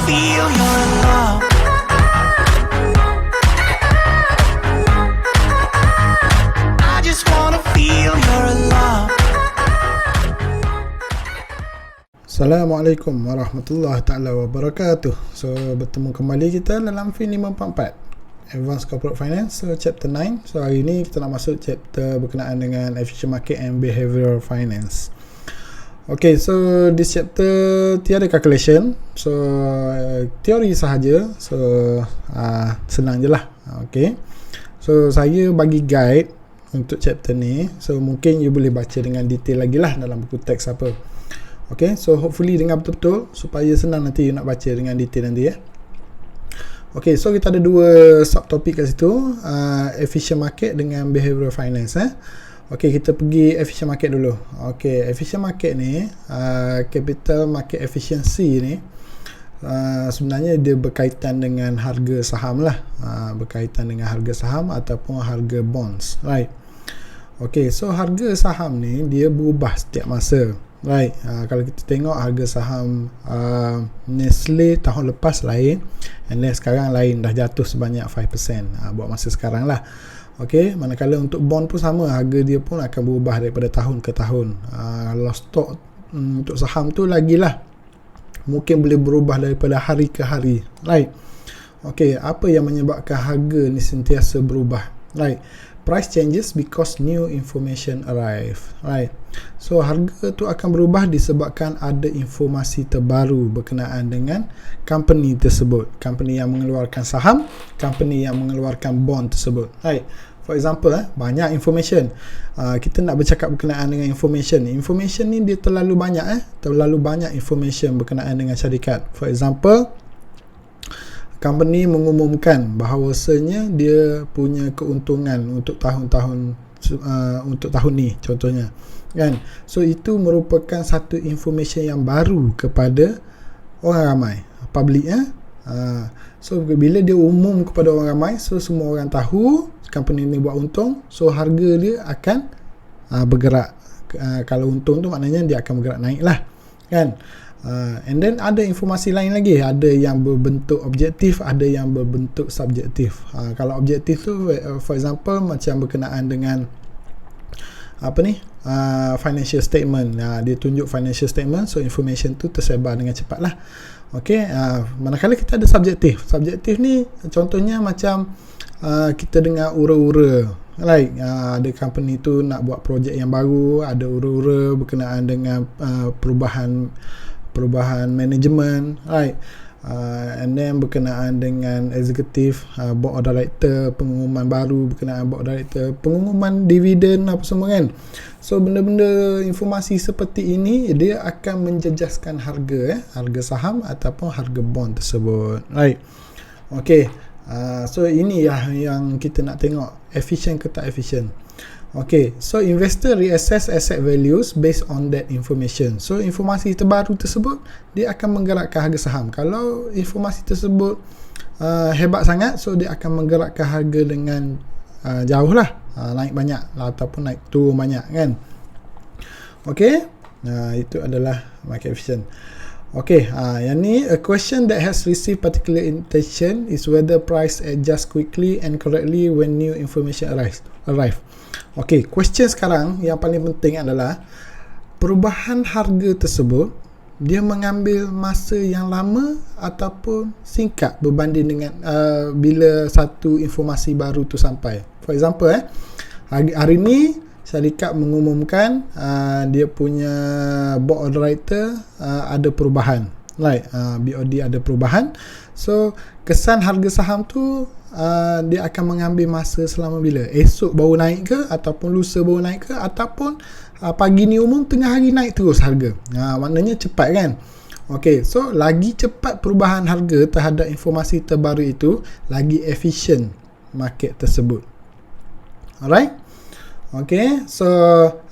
feel you're in love. I just wanna feel you're in love. Assalamualaikum warahmatullahi taala wabarakatuh. So bertemu kembali kita dalam Fin 544 Advanced Corporate Finance, so chapter 9. So hari ini kita nak masuk chapter berkenaan dengan Efficient Market and Behavioral Finance. Okay, so this chapter tiada calculation, so teori sahaja. So senang je lah. Okay, so saya bagi guide untuk chapter ni, so mungkin you boleh baca dengan detail lagi lah dalam buku teks apa. Okay, so hopefully dengar betul-betul supaya senang nanti you nak baca dengan detail nanti ya. Okay, so kita ada dua subtopik kat situ, efficient market dengan behavioral finance. Okay, kita pergi efficient market dulu. Okay, efficient market ni, capital market efficiency ni, sebenarnya dia berkaitan dengan harga saham lah, berkaitan dengan harga saham ataupun harga bonds, right? Okay, so harga saham ni dia berubah setiap masa, right? Kalau kita tengok harga saham Nestle tahun lepas lain, and then sekarang lain, dah jatuh sebanyak 5% buat masa sekarang lah. Okay, manakala untuk bond pun sama, harga dia pun akan berubah daripada tahun ke tahun. Kalau stok untuk saham tu lagilah, mungkin boleh berubah daripada hari ke hari, right? Okay, apa yang menyebabkan harga ni sentiasa berubah, right? Price changes because new information arrive, right? So harga tu akan berubah disebabkan ada informasi terbaru berkenaan dengan company tersebut, company yang mengeluarkan saham, company yang mengeluarkan bond tersebut, right? For example, banyak information, kita nak bercakap berkenaan dengan information ni dia terlalu banyak, terlalu banyak information berkenaan dengan syarikat. For example, company mengumumkan bahawasanya dia punya keuntungan untuk untuk tahun ni contohnya, kan? So itu merupakan satu information yang baru kepada orang ramai, public so bila dia umum kepada orang ramai, so semua orang tahu company ni buat untung, so harga dia akan bergerak. Kalau untung tu maknanya dia akan bergerak naik lah, kan? And then ada informasi lain lagi, ada yang berbentuk objektif, ada yang berbentuk subjektif. Kalau objektif tu, for example, macam berkenaan dengan financial statement, dia tunjuk financial statement, so information tu tersebar dengan cepat lah. Okay, manakala kita ada subjektif ni contohnya macam kita dengar ura-ura, like ada company tu nak buat projek yang baru, ada ura-ura berkenaan dengan perubahan manajemen, right? And then berkenaan dengan executive, board of director, pengumuman baru berkenaan board of director, pengumuman dividen apa semua, kan? So benda-benda informasi seperti ini dia akan menjejaskan harga harga saham ataupun harga bond tersebut, right? Okay, so ini yang kita nak tengok, efficient ke tak efficient. Okay, so investor reassess asset values based on that information. So informasi terbaru tersebut dia akan menggerakkan harga saham. Kalau informasi tersebut hebat sangat, so dia akan menggerakkan harga dengan jauh lah, naik banyak lah, ataupun naik turun banyak, kan? Okay, itu adalah market efficient. Okay, yang ni, a question that has received particular attention is whether price adjust quickly and correctly when new information arrive. Okay, question sekarang yang paling penting adalah perubahan harga tersebut dia mengambil masa yang lama ataupun singkat berbanding dengan bila satu informasi baru tu sampai. For example, hari ni syarikat mengumumkan dia punya board of director ada perubahan, right? BOD ada perubahan, so kesan harga saham tu dia akan mengambil masa selama bila? Esok baru naik ke, ataupun lusa baru naik ke, ataupun pagi ni umum, tengah hari naik terus harga. Maknanya cepat, kan? Okay, so lagi cepat perubahan harga terhadap informasi terbaru itu, lagi efisien market tersebut. Alright? Okay, so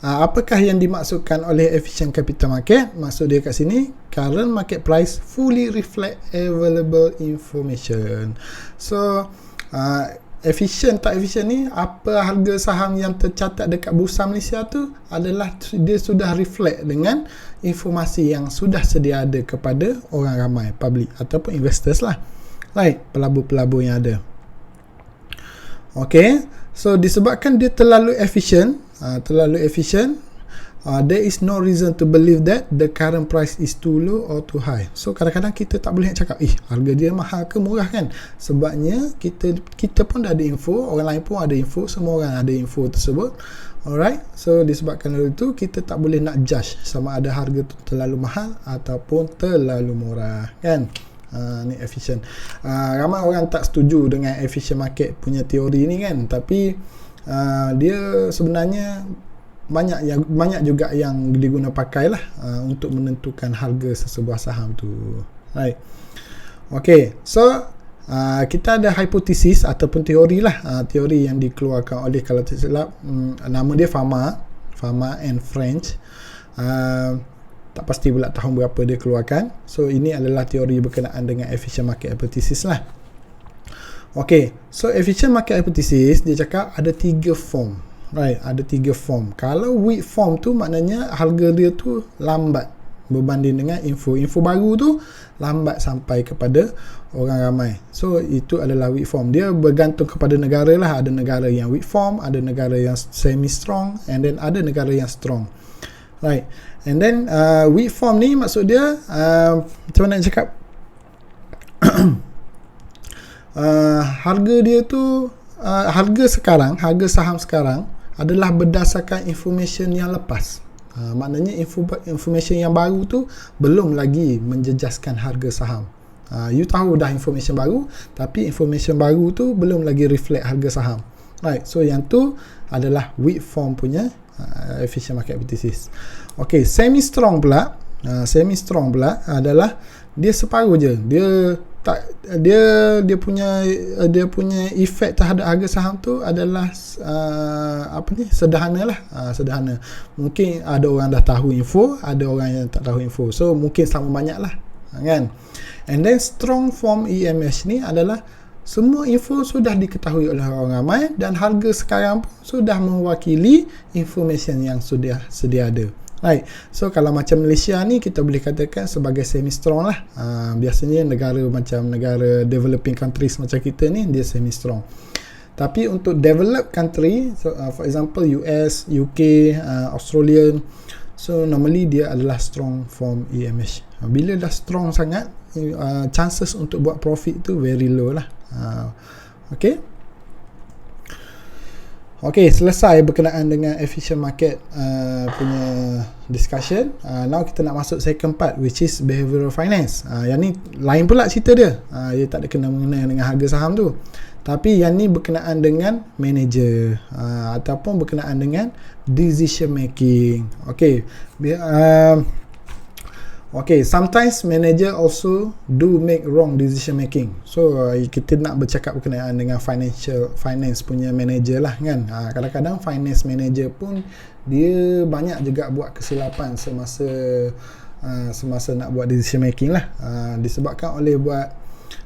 apakah yang dimaksudkan oleh efficient capital market? Maksud dia kat sini, current market price fully reflect available information. So efisien tak efisien ni, apa harga saham yang tercatat dekat Bursa Malaysia tu adalah dia sudah reflect dengan informasi yang sudah sedia ada kepada orang ramai, public ataupun investors lah, right, pelabur-pelabur yang ada. Okay, so disebabkan dia terlalu efisien, there is no reason to believe that the current price is too low or too high. So kadang-kadang kita tak boleh nak cakap harga dia mahal ke murah kan, sebabnya kita pun dah ada info, orang lain pun ada info, semua orang ada info tersebut. Alright, so disebabkan itu kita tak boleh nak judge sama ada harga tu terlalu mahal ataupun terlalu murah kan. Ni efisien. Ramai orang tak setuju dengan efficient market punya teori ni kan, tapi dia sebenarnya banyak juga yang diguna pakai lah untuk menentukan harga sesebuah saham tu, right. Okay, so kita ada hipotesis ataupun teori lah, teori yang dikeluarkan oleh, kalau tak silap, nama dia Fama and French, tak pasti pula tahun berapa dia keluarkan. So ini adalah teori berkenaan dengan efficient market hypothesis lah. Okay, so efficient market hypothesis dia cakap ada 3 form. Right, ada 3 form. Kalau weak form tu maknanya harga dia tu lambat berbanding dengan info baru tu lambat sampai kepada orang ramai. So itu adalah weak form. Dia bergantung kepada negara lah. Ada negara yang weak form, ada negara yang semi strong, and then ada negara yang strong. Right. And then weak form ni maksud dia macam mana nak cakap, harga dia tu harga saham sekarang adalah berdasarkan information yang lepas. Maknanya information yang baru tu belum lagi menjejaskan harga saham. You tahu dah information baru, tapi information baru tu belum lagi reflect harga saham. Right, so yang tu adalah weak form punya efficient market hypothesis. Okay, semi strong pula adalah dia separuh je. Dia punya efek terhadap harga saham tu adalah sederhana lah, sederhana. Mungkin ada orang dah tahu info, ada orang yang tak tahu info, so mungkin sama banyak lah kan. And then strong form EMH ni adalah semua info sudah diketahui oleh orang ramai dan harga sekarang pun sudah mewakili information yang sudah sedia ada. Right. So kalau macam Malaysia ni kita boleh katakan sebagai semi strong lah. Biasanya negara macam negara developing countries macam kita ni dia semi strong. Tapi untuk developed country, so, for example US, UK, Australia, so normally dia adalah strong form EMH. Bila dah strong sangat, chances untuk buat profit tu very low lah. Okay. Okay, selesai berkenaan dengan efficient market punya discussion. Now kita nak masuk second part, which is behavioral finance. Yang ni lain pula cerita dia. Dia tak ada kena-mengena dengan harga saham tu. Tapi yang ni berkenaan dengan manager ataupun berkenaan dengan decision making. Okay. Okay, sometimes manager also do make wrong decision making. So kita nak bercakap berkenaan dengan finance punya manager lah kan. Kadang-kadang finance manager pun dia banyak juga buat kesilapan semasa nak buat decision making lah. Disebabkan oleh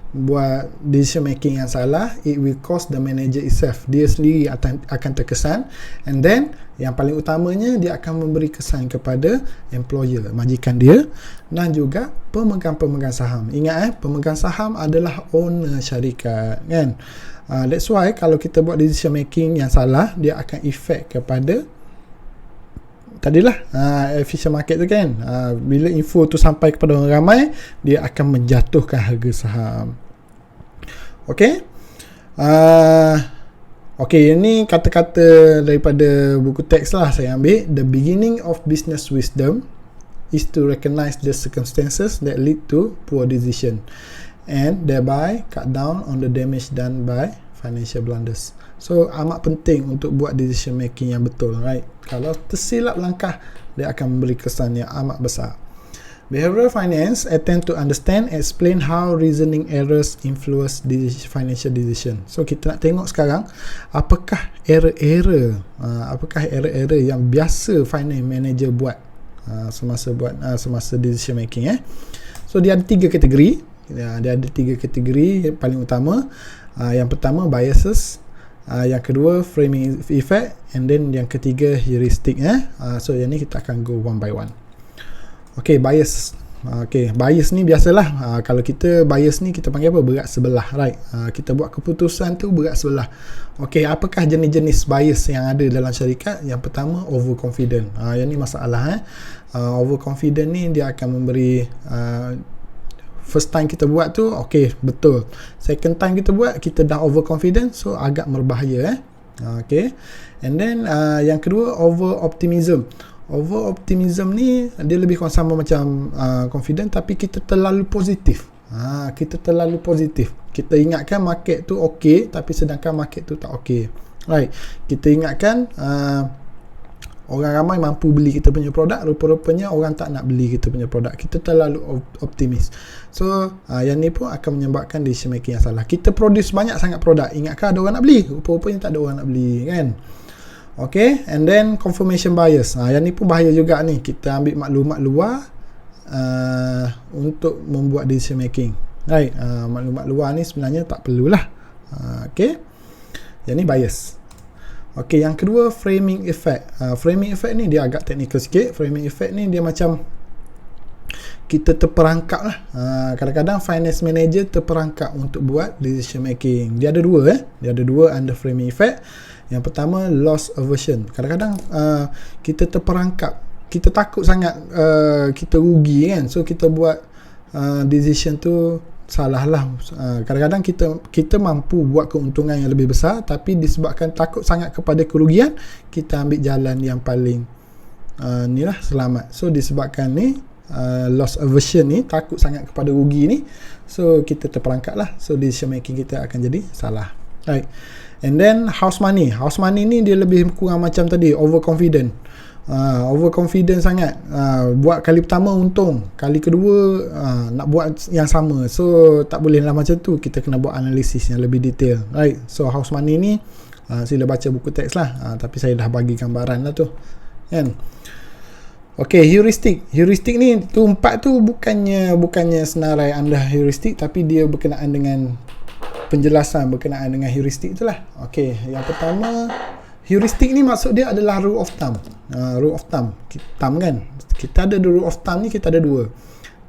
buat decision making yang salah, it will cost the manager itself. Dia sendiri akan terkesan, and then yang paling utamanya dia akan memberi kesan kepada employer, majikan dia, dan juga pemegang-pemegang saham. Ingat pemegang saham adalah owner syarikat kan. That's why kalau kita buat decision making yang salah, dia akan efek kepada tadilah efficient market tu kan. Bila info tu sampai kepada orang ramai, dia akan menjatuhkan harga saham. Okay. Okay, ini kata-kata daripada buku teks lah saya ambil. The beginning of business wisdom is to recognize the circumstances that lead to poor decision and thereby cut down on the damage done by financial blunders. So amat penting untuk buat decision making yang betul, right? Kalau tersilap langkah, dia akan memberi kesan yang amat besar. Behavioral finance attempt to understand and explain how reasoning errors influence financial decision. So kita nak tengok sekarang apakah error-error yang biasa finance manager buat semasa decision making. So dia ada 3 kategori. Dia ada 3 kategori yang paling utama. Yang pertama biases, Yang kedua framing effect, and then yang ketiga heuristic. So yang ni kita akan go one by one. Okay, bias. Okay, bias ni biasalah, kalau kita bias ni kita panggil apa? Berat sebelah, right? Kita buat keputusan tu berat sebelah. Okay, apakah jenis-jenis bias yang ada dalam syarikat? Yang pertama, overconfident. Yang ni masalah. Overconfident ni dia akan memberi first time kita buat tu okay, betul. Second time kita buat, kita dah overconfident, so agak berbahaya. Okay, and then yang kedua, over optimism. Over optimism ni dia lebih kurang sama macam confident, tapi kita terlalu positif. Kita terlalu positif. Kita ingatkan market tu okey, tapi sedangkan market tu tak okey. Right. Kita ingatkan orang ramai mampu beli kita punya produk, rupa-rupanya orang tak nak beli kita punya produk. Kita terlalu optimis. So yang ni pun akan menyebabkan decision making yang salah. Kita produce banyak sangat produk, ingatkan ada orang nak beli, rupa-rupanya tak ada orang nak beli, kan? Okay, and then confirmation bias. Yang ni pun bahaya juga ni. Kita ambil maklumat luar untuk membuat decision making. Right, maklumat luar ni sebenarnya tak perlulah. Okay, yang ni bias. Okay, yang kedua framing effect. Framing effect ni dia agak technical sikit. Framing effect ni dia macam kita terperangkap lah. Kadang-kadang finance manager terperangkap untuk buat decision making. Dia ada dua Dia ada dua under framing effect. Yang pertama, loss aversion. Kadang-kadang kita terperangkap, kita takut sangat kita rugi, kan? So kita buat decision tu salah lah. Kadang-kadang kita mampu buat keuntungan yang lebih besar, tapi disebabkan takut sangat kepada kerugian, kita ambil jalan yang paling ni lah, selamat. So disebabkan ni loss aversion ni, takut sangat kepada rugi ni, so kita terperangkap lah. So decision making kita akan jadi salah. Right. And then house money. House money ni dia lebih kurang macam tadi, overconfident. Overconfident sangat. Buat kali pertama untung, kali kedua nak buat yang sama. So tak boleh lah macam tu. Kita kena buat analisis yang lebih detail. Right. So house money ni sila baca buku teks lah. Tapi saya dah bagi gambaran lah tu, kan? Okay, heuristic. Heuristic ni tu 4 tu bukannya senarai anda heuristic, tapi dia berkenaan dengan penjelasan berkenaan dengan heuristik itulah. Okey, yang pertama, heuristik ni maksud dia adalah rule of thumb. Rule of thumb. Thumb kan? Kita ada rule of thumb ni, kita ada dua.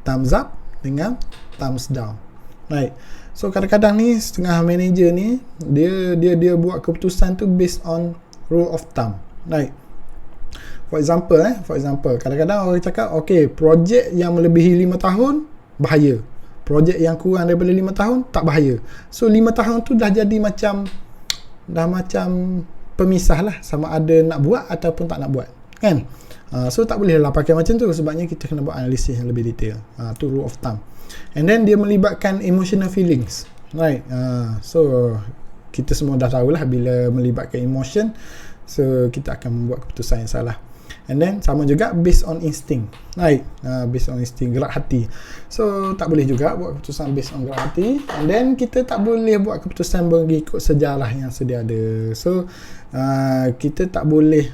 Thumbs up dengan thumbs down. Right. So kadang-kadang ni setengah manager ni dia buat keputusan tu based on rule of thumb. Right. For example, kadang-kadang orang cakap, okey, projek yang melebihi 5 tahun bahaya. Projek yang kurang daripada 5 tahun tak bahaya. So 5 tahun tu dah jadi macam pemisah lah, sama ada nak buat ataupun tak nak buat, kan? So tak boleh lah pakai macam tu, sebabnya kita kena buat analisis yang lebih detail. Tu rule of thumb. And then dia melibatkan emotional feelings, right? So kita semua dah tahulah bila melibatkan emotion, so kita akan membuat keputusan yang salah. And then sama juga based on instinct, right? Based on instinct, gerak hati. So tak boleh juga buat keputusan based on gerak hati. And then kita tak boleh buat keputusan mengikut sejarah yang sedia ada. So kita tak boleh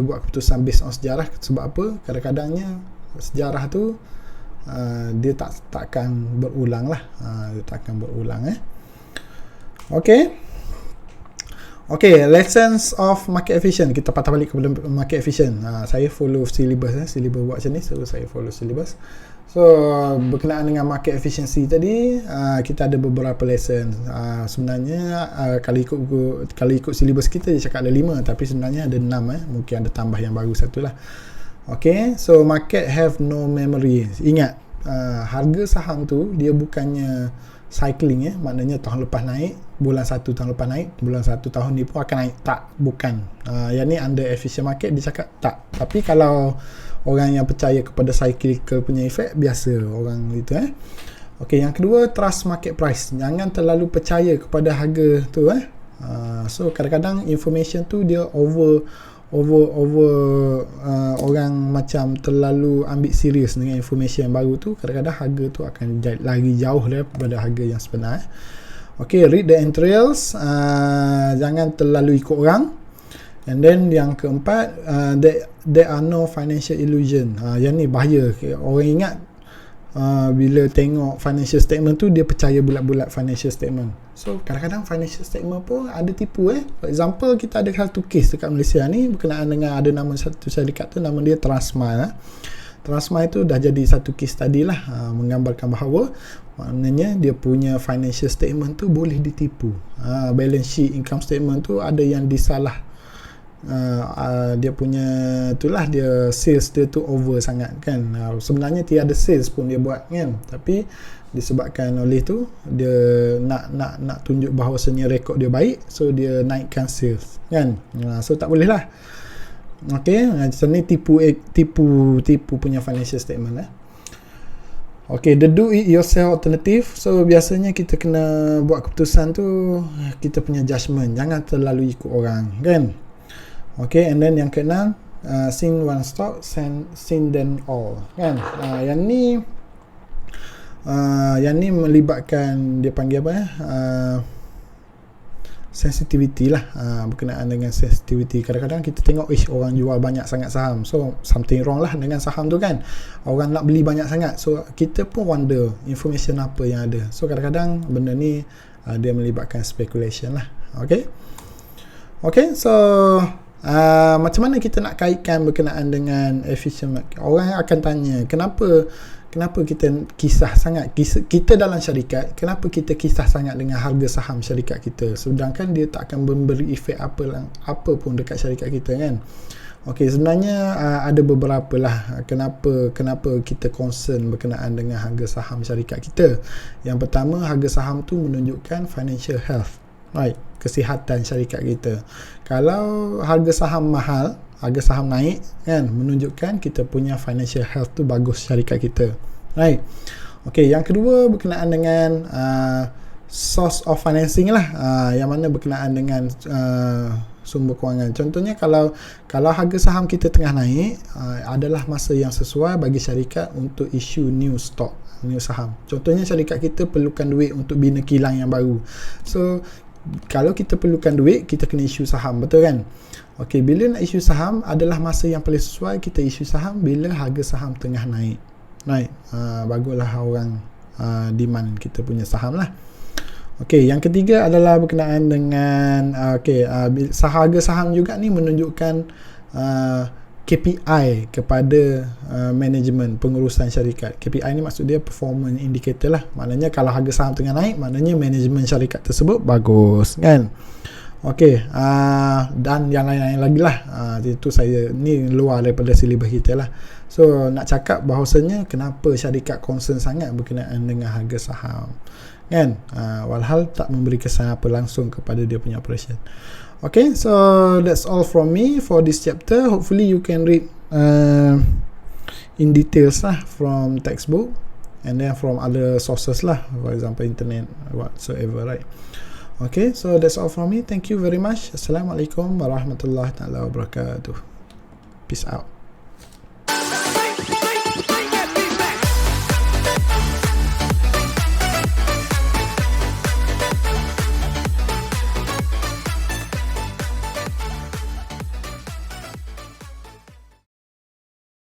buat keputusan based on sejarah. Sebab apa? Kadang-kadangnya sejarah tu dia takkan berulang lah. Dia takkan berulang. Okay, lessons of market efficient. Kita patah balik kepada market efficient. Saya follow syllabus. Syllabus buat macam ni, so saya follow syllabus. So berkenaan dengan market efficiency tadi, kita ada beberapa lesson. Sebenarnya kalau ikut syllabus kita dia cakap ada 5, tapi sebenarnya ada 6. Mungkin ada tambah yang baru satu lah. Okay, so market have no memory. Ingat, harga saham tu dia bukannya cycling, maknanya tahun lepas naik, bulan 1 tahun lepas naik, bulan 1 tahun ni pun akan naik. Tak, bukan. Yang ni under efficient market dia cakap tak. Tapi kalau orang yang percaya kepada cyclical punya efek, biasa orang itu. Okay, yang kedua, trust market price. Jangan terlalu percaya kepada harga tu. So kadang-kadang information tu dia over orang macam terlalu ambil serius dengan information yang baru tu. Kadang-kadang harga tu akan lagi jauh daripada harga yang sebenar. Okay, read the entrails. Jangan terlalu ikut orang. And then yang keempat, there are no financial illusion. Yang ni bahaya. Orang ingat bila tengok financial statement tu dia percaya bulat-bulat financial statement. So kadang-kadang financial statement pun ada tipu. For example, kita ada satu case dekat Malaysia ni berkenaan dengan ada nama satu syarikat tu, nama dia Transmile. Transmile tu dah jadi satu case study lah, menggambarkan bahawa maknanya dia punya financial statement tu boleh ditipu. Balance sheet, income statement tu ada yang disalah. Dia punya itulah, dia sales dia tu over sangat kan. Sebenarnya tiada sales pun dia buat kan, tapi disebabkan oleh tu dia nak tunjuk bahawasanya rekod dia baik, so dia naikkan sales kan. So tak boleh lah. Okey, macam ni tipu punya financial statement. Okay, the do it yourself alternative. So biasanya kita kena buat keputusan tu, kita punya judgement, jangan terlalu ikut orang kan. Okay, and then yang keenam, sin one stop, sin then all kan. Yang ni melibatkan, dia panggil apa sensitivity lah, berkenaan dengan sensitivity. Kadang-kadang kita tengok orang jual banyak sangat saham, so something wrong lah dengan saham tu kan. Orang nak beli banyak sangat, so kita pun wonder information apa yang ada. So kadang-kadang benda ni dia melibatkan speculation lah. Okay, so macam mana kita nak kaitkan berkenaan dengan efficient market? Orang akan tanya, kenapa kita kisah sangat, kita dalam syarikat, kenapa kita kisah sangat dengan harga saham syarikat kita, sedangkan dia tak akan memberi efek apa pun dekat syarikat kita kan. Okey, sebenarnya ada beberapa lah kenapa kita concern berkenaan dengan harga saham syarikat kita. Yang pertama, harga saham tu menunjukkan financial health, right, kesihatan syarikat kita. Kalau harga saham mahal, harga saham naik kan, menunjukkan kita punya financial health tu bagus syarikat kita, right. Okey, yang kedua berkenaan dengan source of financing lah, yang mana berkenaan dengan sumber kewangan. Contohnya kalau harga saham kita tengah naik, adalah masa yang sesuai bagi syarikat untuk issue new stock, new saham. Contohnya syarikat kita perlukan duit untuk bina kilang yang baru, so kalau kita perlukan duit, kita kena issue saham, betul kan? Okey, bila nak issue saham adalah masa yang paling sesuai kita issue saham bila harga saham tengah naik. Right. Baguslah orang demand kita punya saham lah. Okey, yang ketiga adalah berkenaan dengan harga saham juga ni menunjukkan KPI kepada manajemen pengurusan syarikat. KPI ni maksud dia performance indicator lah. Maknanya kalau harga saham tengah naik, maknanya manajemen syarikat tersebut bagus kan. Okey, dan yang lain-lain lagi lah. Itu saya ni luar daripada silibus kita lah. So nak cakap bahawasanya kenapa syarikat concern sangat berkenaan dengan harga saham kan, walhal tak memberi kesan apa langsung kepada dia punya operation. Okay, so that's all from me for this chapter. Hopefully you can read in details lah from textbook and then from other sources lah, for example internet, whatsoever, right? Okay, so that's all from me. Thank you very much. Assalamualaikum warahmatullahi wabarakatuh. Peace out.